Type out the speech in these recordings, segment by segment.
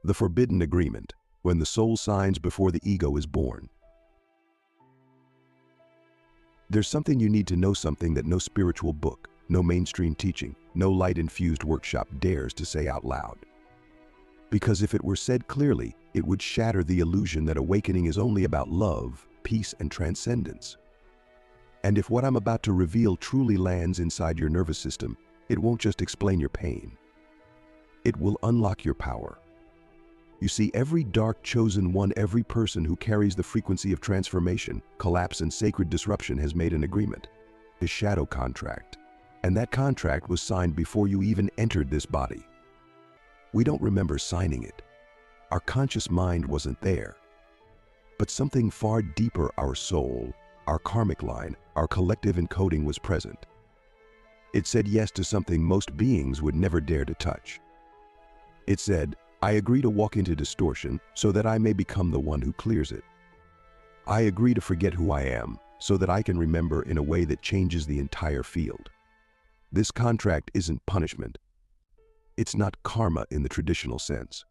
The forbidden agreement, when the soul signs before the ego is born. There's something you need to know, something that no spiritual book, no mainstream teaching, no light-infused workshop dares to say out loud. Because if it were said clearly, it would shatter the illusion that awakening is only about love, peace, and transcendence. And if what I'm about to reveal truly lands inside your nervous system, it won't just explain your pain. It will unlock your power. You see, every dark chosen one, every person who carries the frequency of transformation, collapse, and sacred disruption has made an agreement, a shadow contract. And that contract was signed before you even entered this body. We don't remember signing it. Our conscious mind wasn't there. But something far deeper, our soul, our karmic line, our collective encoding was present. It said yes to something most beings would never dare to touch. It said, I agree to walk into distortion so that I may become the one who clears it. I agree to forget who I am so that I can remember in a way that changes the entire field. This contract isn't punishment. It's not karma in the traditional sense.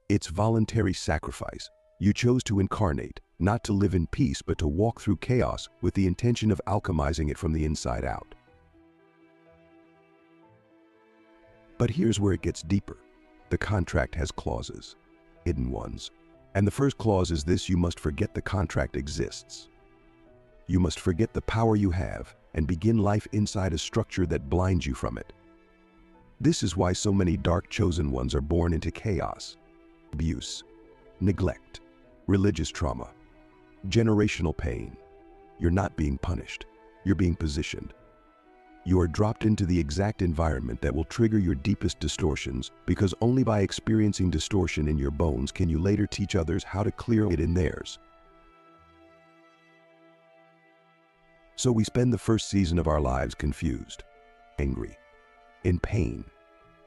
It's voluntary sacrifice. You chose to incarnate, not to live in peace, but to walk through chaos with the intention of alchemizing it from the inside out. But here's where it gets deeper. The contract has clauses, hidden ones. And the first clause is this: you must forget the contract exists. You must forget the power you have and begin life inside a structure that blinds you from it. This is why so many dark chosen ones are born into chaos, abuse, neglect, religious trauma, generational pain. You're not being punished, you're being positioned. You are dropped into the exact environment that will trigger your deepest distortions, because only by experiencing distortion in your bones can you later teach others how to clear it in theirs. So we spend the first season of our lives confused, angry, in pain.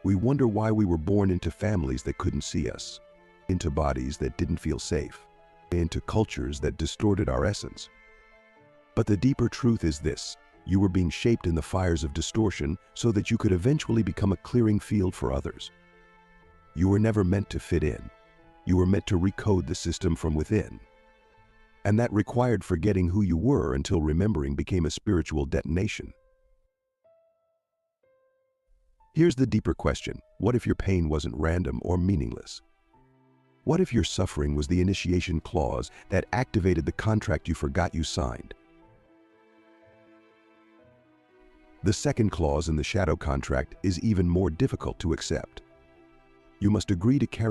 We wonder why we were born into families that couldn't see us, into bodies that didn't feel safe, into cultures that distorted our essence. But the deeper truth is this: you were being shaped in the fires of distortion so that you could eventually become a clearing field for others. You were never meant to fit in. You were meant to recode the system from within. And that required forgetting who you were until remembering became a spiritual detonation. Here's the deeper question: what if your pain wasn't random or meaningless? What if your suffering was the initiation clause that activated the contract you forgot you signed? The second clause in the shadow contract is even more difficult to accept. You must agree to carry